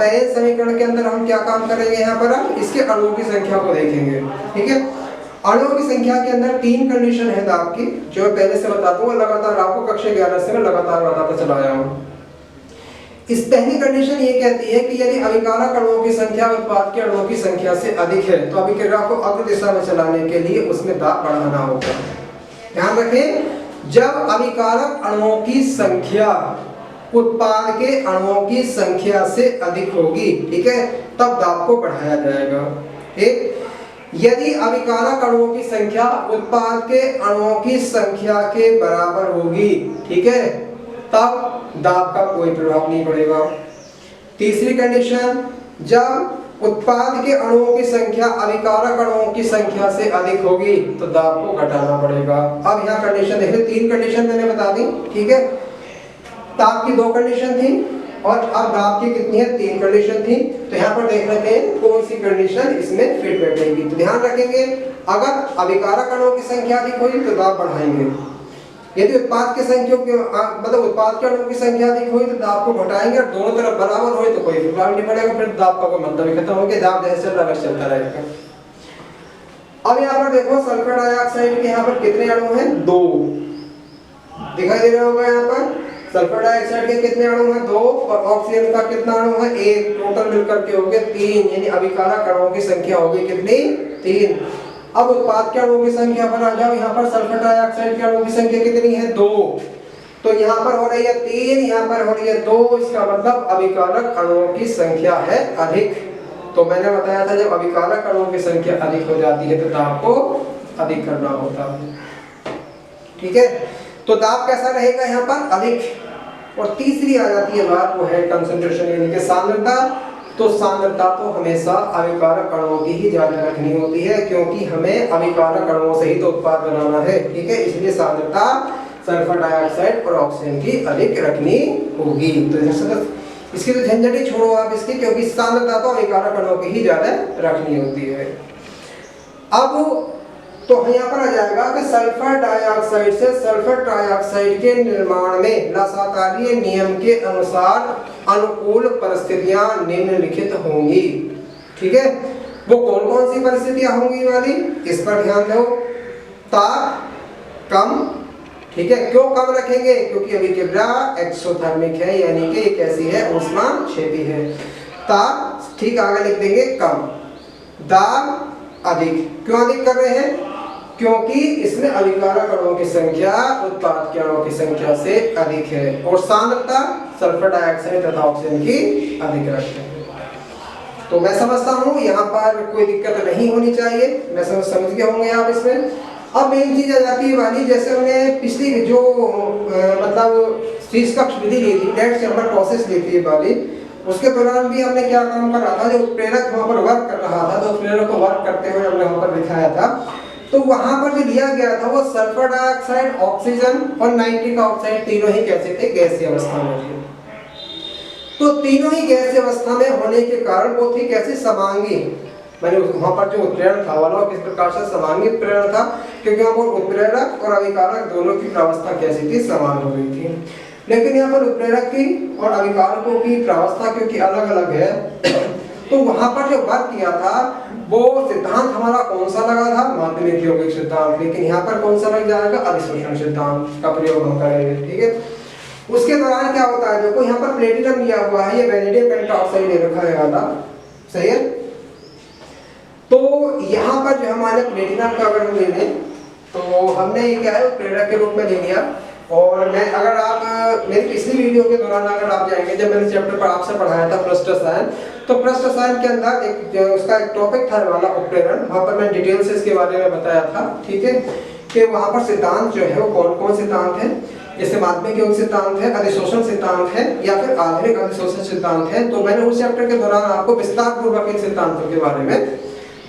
पहले समीकरण के अंदर हम क्या काम करेंगे, यहाँ पर हम इसके अणुओं की संख्या को देखेंगे। ठीक है, अणुओं की संख्या के अंदर 3 कंडीशन है दाब की, जो मैं पहले से बता दूंगा, लगातार आपको कक्षा 11 से मैं लगातार बताता चला आया हूँ। इस पहली कंडीशन ये कहती है कि यदि अभिकारक अणुओं की संख्या उत्पाद के अणुओं की संख्या से अधिक है तो अभिक्रिया को अग्र दिशा में चलाने के लिए उसमें दाब बढ़ाना होगा। ध्यान रखें, जब अभिकारक अणुओं की संख्या उत्पाद के अणुओं की संख्या से अधिक होगी, ठीक है, तब दाब को बढ़ाया जाएगा। ठीक, यदि अभिकारक अणुओं की संख्या उत्पाद के अणुओं की संख्या के बराबर होगी, ठीक है, तब दाब का कोई प्रभाव नहीं पड़ेगा। तीसरी कंडीशन, जब उत्पाद के अणुओं की संख्या अभिकारक अणुओं की संख्या से अधिक होगी तो दाब को घटाना पड़ेगा। अब यहाँ कंडीशन देख लो, 3 कंडीशन मैंने बता दी। ठीक है, दाब की 2 कंडीशन थी और अब दाब की कितनी है, 3 कंडीशन थी। तो यहाँ पर देख लेते हैं कौन सी कंडीशन इसमें फिट बैठेगी। तो ध्यान रखेंगे, अगर अभिकारक अणुओं की संख्या अधिक होगी तो दाब बढ़ाएंगे, यदि उत्पाद के संख्या मतलब उत्पाद के अणुओं की संख्या अधिक हुई तो दाब को घटाएंगे, और दोनों तरफ बराबर हुई तो कोई प्रभाव नहीं पड़ेगा, फिर दाब का कोई मतलब ही खत्म हो गया, दाब जैसे चल रहा चलता रहेगा। अब यहाँ पर देखो सल्फर डाइऑक्साइड के यहाँ पर कितने अणु हैं, 2 दिखाई दे रहा होगा। यहाँ पर सल्फर डाइऑक्साइड के कितने अणु हैं, 2, और ऑक्सीजन का कितना अणु है, 1, टोटल मिलकर के हो गए 3, यानी अभिकारक अणुओं की संख्या होगी कितनी, 3। अब उत्पाद के अणुओं की संख्या पर आ जाओ, यहाँ पर सल्फर डाइऑक्साइड के अणुओं की संख्या कितनी है, 2, तो यहाँ पर हो रही है 3, यहाँ पर हो रही है 2, इसका मतलब अभिकारक अणुओं की संख्या है अधिक। तो मैंने बताया था जब अभिकारक अणुओं की संख्या अधिक हो जाती है तो दाब को अधिक करना होता है। ठीक है, तो दाब कैसा रहेगा यहाँ पर, अधिक। और तीसरी आ जाती है बात, वो है कंसंट्रेशन यानी कि सांद्रता। तो सांद्रता तो हमेशा अभिकारक अणुओं की ही ज्यादा रखनी होती है, क्योंकि हमें अभिकारक अणुओं से ही तो उत्पाद बनाना है। ठीक है, इसलिए सांद्रता सल्फर डाइऑक्साइड और ऑक्सीजन की अधिक रखनी होगी। तो इसकी तो झंझट ही छोड़ो आप इसकी, क्योंकि सांद्रता तो अभिकारक अणुओं की ही ज्यादा रखनी होती है। अब तो यहाँ पर आ जाएगा कि सल्फर डाइऑक्साइड से सल्फर ट्राइऑक्साइड के निर्माण में लासाकारीय नियम के अनुसार अनुकूल परिस्थितियां निम्नलिखित होंगी। ठीक है, वो कौन कौन सी परिस्थितियां होंगी वाली, इस पर ध्यान दो। ताप कम, ठीक है, क्यों कम रखेंगे, क्योंकि अभिक्रिया एक्सोथर्मिक है, यानी कि कैसी है, ऊष्माक्षेपी है। ताप ठीक आगे लिख देंगे कम। दाब अधिक, क्यों अधिक कर रहे हैं, क्योंकि इसमें अभिकारक अणुओं की संख्या उत्पाद के अणुओं की संख्या से अधिक है। और सांद्रता सल्फर डाइऑक्साइड तथा ऑक्सीजन की अधिक रखते हैं। तो मैं समझता हूँ यहाँ पर कोई दिक्कत नहीं होनी चाहिए, मैं समझ गए होंगे आप इसमें। अब मेन चीज आ जाती है वाली, जैसे हमने पिछली जो मतलब शीर्षकक्ष विधि ली थी, नेट चैम्बर प्रोसेस ली थी वाली, उसके दौरान भी हमने क्या काम कर रहा था, जो उत्प्रेरक वहाँ पर वर्क कर रहा था, तो उत्प्रेरक को वर्क करते हुए हमने वहाँ पर दिखाया था। तो वहां पर जो लिया गया था वो सल्फर डाइऑक्साइड, ऑक्सीजन और नाइट्रिक ऑक्साइड तीनों ही कैसे थे, गैसीय अवस्था में थे। तो तीनों ही गैसीय अवस्था में होने के कारण वो थी कैसे, समांगी। मैंने वहां पर जो उत्प्रेरण था वाला किस प्रकार से समांगी उत्प्रेरण था, क्योंकि वहां पर उत्प्रेरक और अभिकारक दोनों की प्रावस्था कैसी थी, समान हो गई थी। लेकिन यहाँ पर उत्प्रेरक की और अभिकारकों की प्रावस्था क्योंकि अलग अलग है, तो वहां पर जो वर्क किया था वो सिद्धांत हमारा कौन सा लगा था, माध्यमिक यौगिक सिद्धांत। लेकिन यहाँ पर कौन सा लग जाएगा, अधिशोषण सिद्धांत का प्रयोग हम करेंगे। ठीक है, उसके दौरान क्या होता है, देखो यहाँ पर प्लेटिनम लिया हुआ है, ये वैनेडियम पेंटॉक्साइड ले रखा है था, सही है। तो यहाँ पर जो हमारे प्लेटिनम का अगर हम ले लें तो हमने ये क्या है प्रेरक के रूप में ले लिया। और मैं अगर आप मेरी पिछली वीडियो के दौरान अगर आप जाएंगे, जब मैंने चैप्टर पर आपसे पढ़ाया था पृष्ठ रसायन, तो पृष्ठ रसायन के अंदर एक उसका एक टॉपिक था वाला उत्प्रेरण, वहाँ पर मैं डिटेल से इसके बारे में बताया था। ठीक है, कि वहाँ पर सिद्धांत जो है वो कौन कौन सिद्धांत है, जैसे माध्यमिक यौगिक सिद्धांत है, अधिशोषण सिद्धांत है, या फिर आधुनिक अधिशोषण सिद्धांत है। तो मैंने उस चैप्टर के दौरान आपको विस्तार पूर्वक इन सिद्धांतों के बारे में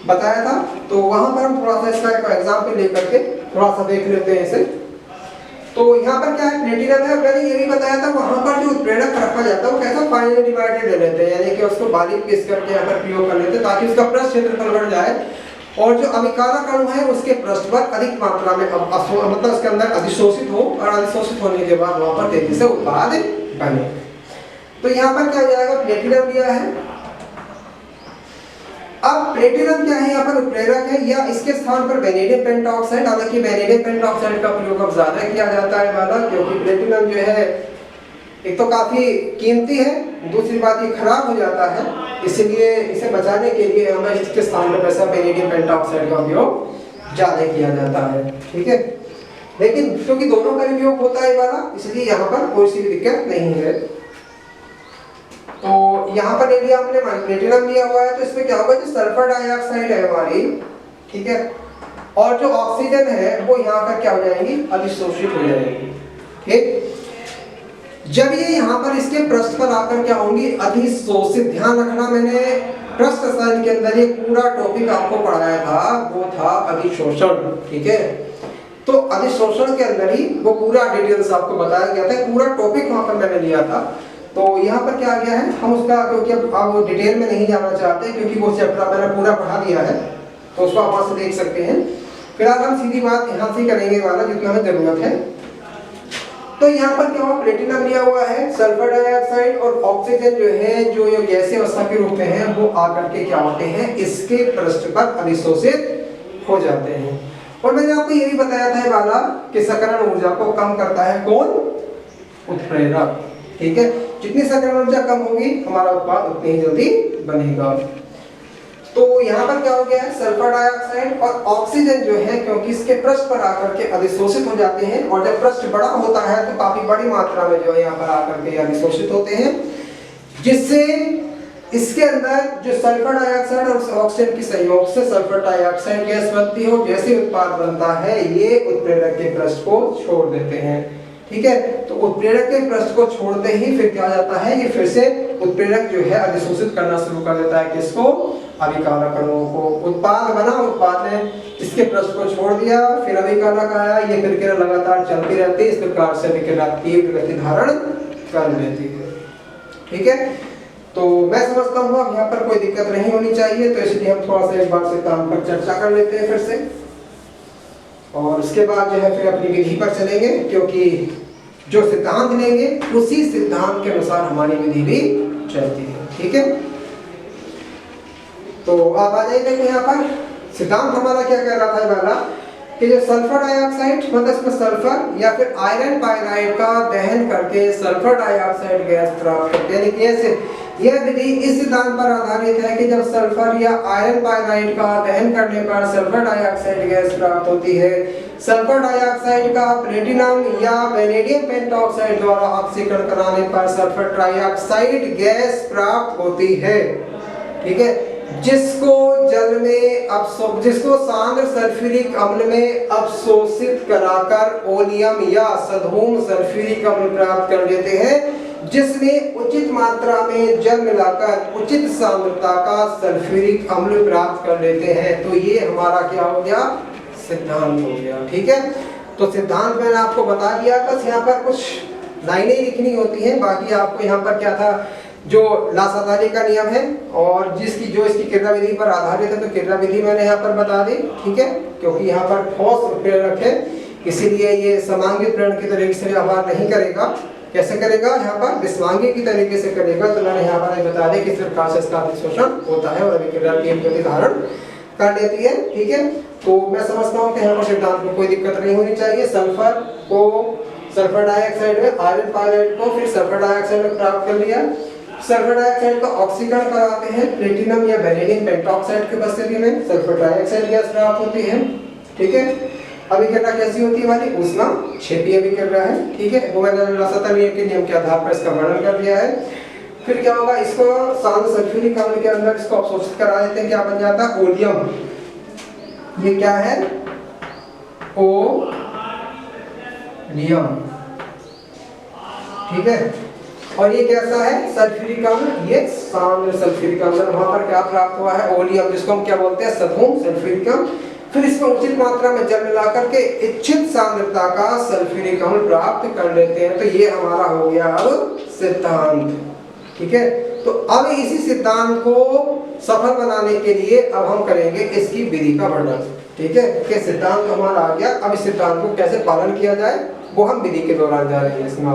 बताया था। तो वहाँ पर हम थोड़ा सा इसका एक एग्जाम्पल लेकर के थोड़ा सा देख लेते हैं इसे। तो यहाँ पर क्या है, प्लेटिनम है, मैंने ये भी बताया था वहाँ पर जो उत्प्रेरक रखा जाता है वो कैसा फाइनली डिवाइडेड ले लेते हैं, यानी कि उसको बारीक पीस करके यहाँ पर प्रयोग कर लेते हैं ताकि उसका पृष्ठ क्षेत्रफल बढ़ जाए, और जो अभिकारक अणु है उसके पृष्ठ पर अधिक मात्रा में मतलब उसके अंदर अधिशोषित हो, और अधिशोषित होने के बाद वहाँ पर तेजी से उत्पाद बने। तो यहाँ पर क्या हो जाएगा, प्लेटिनम लिया है। अब प्लेटिनम क्या है, यहाँ पर उत्प्रेरक है, या इसके स्थान पर वेनेडियम पेंटॉक्साइड, हालांकि वेनेडियम पेंटॉक्साइड का प्रयोग अब ज्यादा किया जाता है वाला, क्योंकि प्लेटिनम जो है एक तो काफी कीमती है, दूसरी बात ये खराब हो जाता है, इसलिए इसे बचाने के लिए हमें इसके स्थान पर वैसा वेनेडियम पेंटॉक्साइड का उपयोग ज्यादा किया जाता है। ठीक है, लेकिन क्योंकि दोनों का उपयोग होता है वाला, इसलिए यहाँ पर कोई सी भी दिक्कत नहीं है। तो यहाँ पर यदि आपने प्लेटिनम लिया हुआ है तो इसमें क्या होगा, जो सल्फर डाइऑक्साइड है हमारी, ठीक है, और जो ऑक्सीजन है वो यहाँ पर क्या हो जाएंगी, अधिशोषित हो जाएंगी। ठीक, जब ये यहाँ पर इसके पृष्ठ पर आकर क्या होंगी, अधिशोषित। ध्यान रखना, मैंने पृष्ठ रसायन के अंदर ये पूरा टॉपिक आपको पढ़ाया था, वो था अधिशोषण। ठीक है, तो अधिशोषण के अंदर ही वो पूरा डिटेल्स आपको बताया गया था, पूरा टॉपिक वहां पर मैंने लिया था। तो यहाँ पर क्या आ गया है, हम उसका, क्योंकि अब डिटेल में नहीं जाना चाहते, क्योंकि वो चैप्टर मैंने पूरा पढ़ा दिया है, तो उसको आप वहां से देख सकते हैं। फिलहाल हम सीधी बात यहाँ से करेंगे वाला, जितना हमें जरूरत है। तो यहाँ पर क्या हुआ, प्लेटिनम लिया हुआ है, सल्फर डाइऑक्साइड और ऑक्सीजन जो है, जो ये गैसीय अवस्था के रूप में है, वो आकर के क्या होते हैं, इसके पृष्ठ पर अधिशोषित हो जाते हैं। और मैंने आपको ये भी बताया था वाला कि सकरण ऊर्जा को कम करता है कौन, उत्प्रेरक। ठीक है, जितनी सकरण ऊर्जा कम होगी हमारा उत्पाद उतनी ही जल्दी बनेगा। तो यहाँ पर क्या हो गया है, सल्फर डाइऑक्साइड और ऑक्सीजन जो है, क्योंकि इसके पृष्ठ पर आकर के अधिशोषित हो जाते हैं, और जब पृष्ठ बड़ा होता है तो काफी बड़ी मात्रा में जो है यहाँ पर आकर के अधिशोषित होते हैं, जिससे इसके अंदर जो सल्फर डाइऑक्साइड और ऑक्सीजन की संयोग से सल्फर डाइऑक्साइड गैस बनती है, और जैसे उत्पाद बनता है ये उत्प्रेरक के पृष्ठ को छोड़ देते हैं। ठीक है, तो उत्प्रेरक के पृष्ठ को छोड़ते ही फिर क्या जाता है, ये फिर से उत्प्रेरक जो है अधिशोषित करना शुरू कर देता है, किसको, अभिकारक अणुओं को। उत्पाद बना, उत्पाद ने इसके पृष्ठ को छोड़ दिया, फिर अभिकारक आया, ये प्रक्रिया लगातार चलती रहती है, इस प्रकार से अभिक्रिया तीव्र गति धारण कर लेती है। ठीक है, तो मैं समझता हूँ अब यहाँ पर कोई दिक्कत नहीं होनी चाहिए, तो इसलिए हम थोड़ा सा एक बार से काम पर चर्चा कर लेते हैं फिर से, और उसके बाद जो है फिर अपनी विधि पर चलेंगे, क्योंकि जो सिद्धांत लेंगे उसी सिद्धांत के अनुसार हमारी विधि भी चलती है। ठीक है, तो आप आ जाइए, देखिए यहाँ पर सिद्धांत हमारा क्या कह रहा था वाला, कि जो सल्फर डाइऑक्साइड, मतलब इसमें सल्फर या फिर आयरन पायराइड का दहन करके सल्फर डाइऑक्साइड गैस प्राप्त करते हैं। कैसे, यह विधि इस सिद्धांत पर आधारित है कि जब सल्फर या आयरन पायराइड का दहन करने पर सल्फर डाइऑक्साइड गैस प्राप्त होती है, सल्फर डाइऑक्साइड का प्लेटिनम या वेनेडियम पेंटॉक्साइड द्वारा ऑक्सीकरण कराने पर सल्फर डाइऑक्साइड गैस प्राप्त होती है। ठीक है, जिसको जल में जिसको सांद्र सल्फ्यूरिक अम्ल में अवशोषित कराकर ओलियम या सधूम सल्फ्यूरिक अम्ल प्राप्त कर लेते हैं, जिसमें उचित मात्रा में जल मिलाकर उचित सांद्रता का सल्फ्यूरिक अम्ल प्राप्त कर लेते हैं। तो ये हमारा क्या हो गया, सिद्धांत हो गया। ठीक है, तो सिद्धांत मैंने आपको बता दिया, बस यहाँ पर कुछ लाइनें लिखनी होती हैं, बाकी आपको यहाँ पर क्या था, जो लासाताली का नियम है और जो इसकी क्रिया विधि पर आधारित है, तो क्रिया विधि मैंने यहाँ पर बता दी। ठीक है, क्योंकि यहाँ पर ठोस उत्प्रेरक है, इसीलिए ये समांगी उत्प्रेरण की तरीके से व्यवहार नहीं करेगा। कैसे करेगा, यहाँ पर विस्वांगी की तरीके से करेगा। तो मैंने यहाँ पर बता दिया किस प्रकार से इसका अधिशोषण होता है और अभिक्रिया तीव्र गति धारण कर लेती है। ठीक है, तो मैं समझता हूँ कि यहाँ पर सिद्धांत में कोई दिक्कत नहीं होनी चाहिए। सल्फर डाइऑक्साइड में आयरन पायराइड को फिर सल्फर डाइऑक्साइड में प्राप्त कर लिया, सल्फर डाइऑक्साइड का ऑक्सीकरण कराते हैं प्लेटिनम या वेनेडियम पेंटॉक्साइड के उपस्थिति में, सल्फर डाइऑक्साइड गैस प्राप्त होती है। ठीक है, अभिक्रिया कैसी होती है हमारी, ऊष्मा क्षेपीय अभिक्रिया है। ठीक है, वो मैंने लासाताली के नियम के आधार पर इसका वर्णन कर दिया है। फिर क्या होगा, इसको सांद्र सल्फ्यूरिक अम्ल के अंदर इसको अवशोषित करा देते हैं, क्या बन जाता है, ओलियम। ये क्या है, ओलियम। ठीक है, और ये कैसा है, सल्फ्यूरिक अम्ल, ये सांद्र सल्फ्यूरिक अम्ल। वहां पर क्या प्राप्त हुआ है, ओलियम, जिसको हम क्या बोलते हैं, सधूम सल्फ्यूरिक अम्ल। फिर इसमें उचित मात्रा में जल मिला करके इच्छित सांद्रता का सल्फ्यूरिक अम्ल प्राप्त कर लेते हैं। तो ये हमारा हो गया अब सिद्धांत। ठीक है, तो अब इसी सिद्धांत को सफल बनाने के लिए अब हम करेंगे इसकी विधि का वर्णन। ठीक है, कि सिद्धांत हमारा आ गया, अब इस सिद्धांत को कैसे पालन किया जाए वो हम विधि के दौरान जा रहे हैं इसमें।